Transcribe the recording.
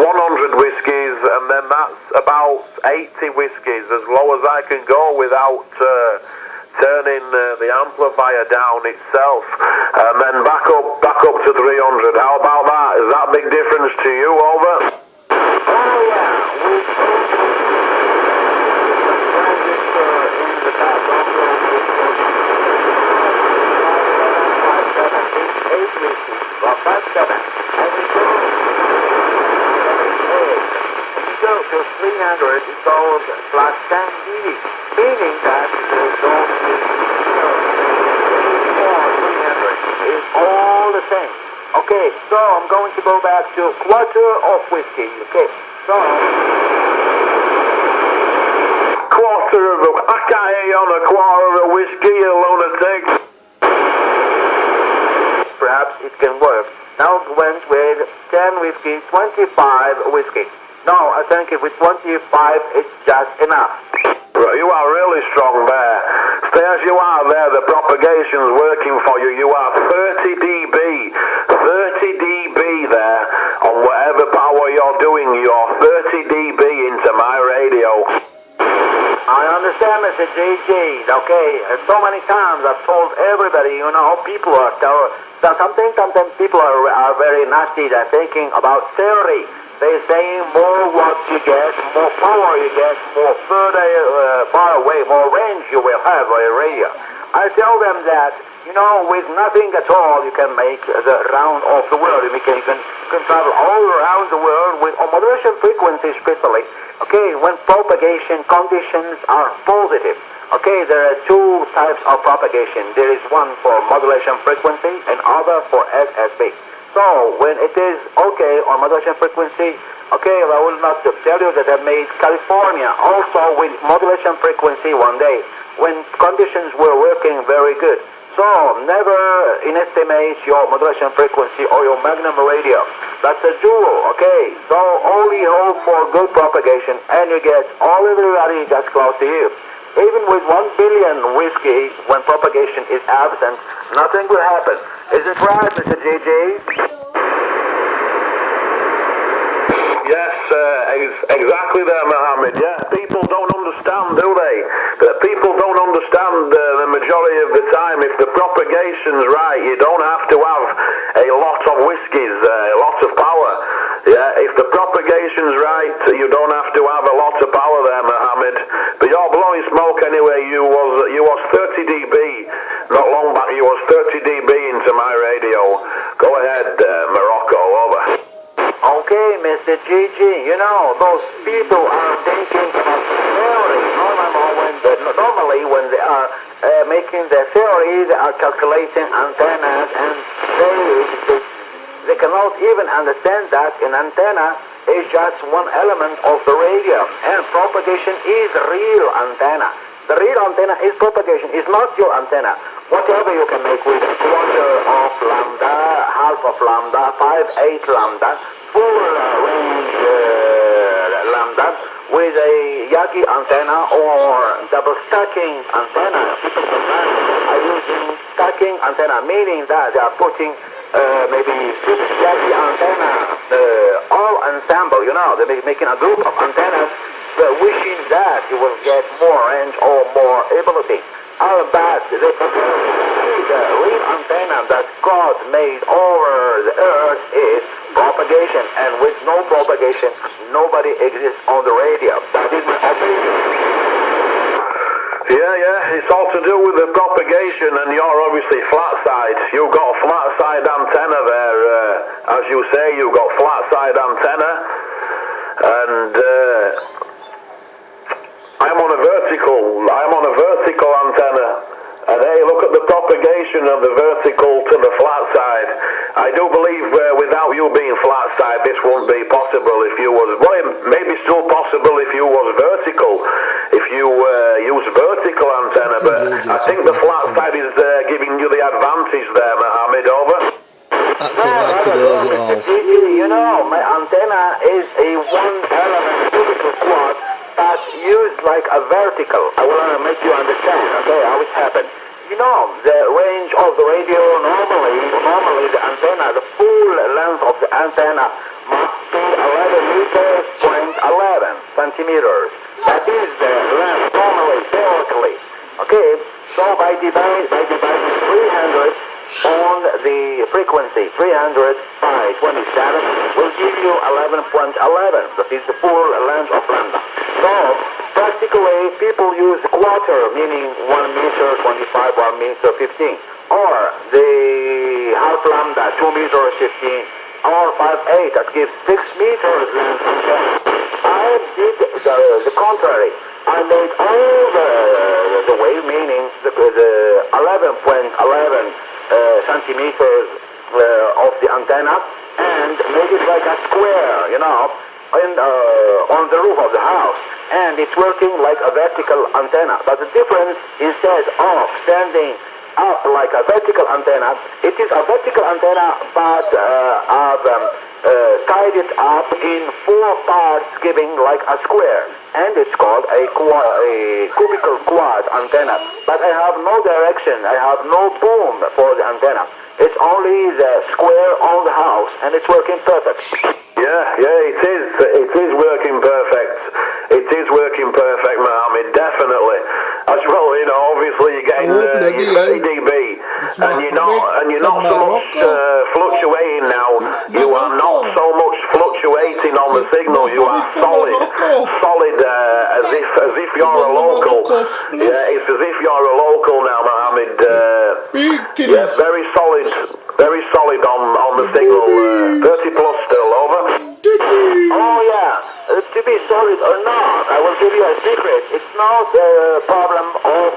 100 whiskies, and then that's about 80 whiskies, as low as I can go without turning the amplifier down itself, and then back up to 300. How about that? Is that a big difference to you? Over? Oh yeah, to 300 it's all flat 10 dB, meaning that the zone is all the same. Okay, so I'm going to go back to quarter of whiskey. Okay, so quarter of a... I can't hear you on a quarter of a whiskey, you lunatic. Perhaps it can work. Now went with 10 whiskey, 25 whiskey. No, I think with 25 it's just enough. You are really strong there. Stay as you are there, the propagation's working for you. You are 30 dB. 30 dB there on whatever power you're doing. You're 30 dB into my radio. I understand, Mr. JJ. Okay, so many times I've told everybody, people are sometimes people are very nasty. They're thinking about theory. They're saying more watts you get, more power you get, more far away, more range you will have on your radio. I tell them that, with nothing at all, you can make the round of the world. You can travel all around the world with modulation frequency especially. Okay, when propagation conditions are positive. Okay, there are two types of propagation. There is one for modulation frequency and other for SSB. So, when it is okay on modulation frequency, okay, I will not tell you that I made California also with modulation frequency one day, when conditions were working very good. So, never inestimate your modulation frequency or your magnum radio. That's a jewel, okay? So, only hope for good propagation, and you get everybody just close to you. Even with 1 billion whiskey, when propagation is absent, nothing will happen. Is it right, Mr. JJ? Yes, exactly there, Mohammed. Yeah, people don't understand, do they? People don't understand the majority of the time. If the propagation's right, you don't have to have a lot of whiskies, a lot of power. Yeah, if the propagation's right, you don't have to have a lot of power there, Mohammed. But you're blowing smoke anyway. You was 30 dB not long back. You was 30 dB into my radio. Go ahead, Morocco. Over. Okay, Mr. GG, those people are thinking about theory. Normally when they are making their theory, they are calculating antennas, and they cannot even understand that an antenna is just one element of the radio, and propagation is real antenna. The real antenna is propagation, is not your antenna. Whatever you can make with a quarter of lambda, half of lambda, 5/8 lambda, full range lambda, with a Yagi antenna or double stacking antenna. People are using stacking antenna, meaning that they are putting maybe 6 Yagi antenna, all ensemble, they're making a group of antennas, wishing that you will get more range or more ability. But the real antenna that God made over the earth is propagation, and with no propagation, nobody exists on the radio. That is my opinion. Yeah, it's all to do with the propagation, and you're obviously flat side. You've got a flat side antenna there, as you say, you've got flat side antenna, and I'm on a vertical antenna, and hey, look at the propagation of the vertical to the flat side. I do believe without you being flat side, this wouldn't be possible if you was, maybe still possible if you was vertical, if you use vertical antenna, but I think the flat side is giving you the advantage there, Mohammed. Over. My antenna is a one element physical quad, but used like a vertical. I want to make you understand, okay, how it happens. The range of the radio, normally the antenna, the full length of the antenna must be 11 centimeters. That is the length normally, theoretically. Okay, so by dividing 300 on the frequency, 300 by 27 will give you 11.11. That is the full length of lambda. So practically people use quarter, meaning 1 meter 25, 1 meter 15, or the half lambda, 2 meters 15, or 5/8, that gives 6 meters length. I did the contrary. I made all the way, meaning the 11.11 centimeters of the antenna, and made it like a square, on the roof of the house. And it's working like a vertical antenna. But the difference, instead of standing up like a vertical antenna, it is a vertical antenna, but I've tied it up in 4 parts, giving like a square, and it's called a cubical quad antenna. But I have no direction, I have no boom for the antenna. It's only the square on the house, and it's working perfect. Yeah, it is. It is working perfect. It is working perfect, Mohammed, definitely. As well, obviously you're getting your 30 dB, and you're not so much fluctuating now. You are not so much fluctuating on the signal. You are solid, as if you're a local. Yeah, it's as if you're a local now, Mohammed. Yeah, very solid on the signal. 30 plus still, over. Oh yeah, to be solid or not, I will give you a secret. It's not a problem of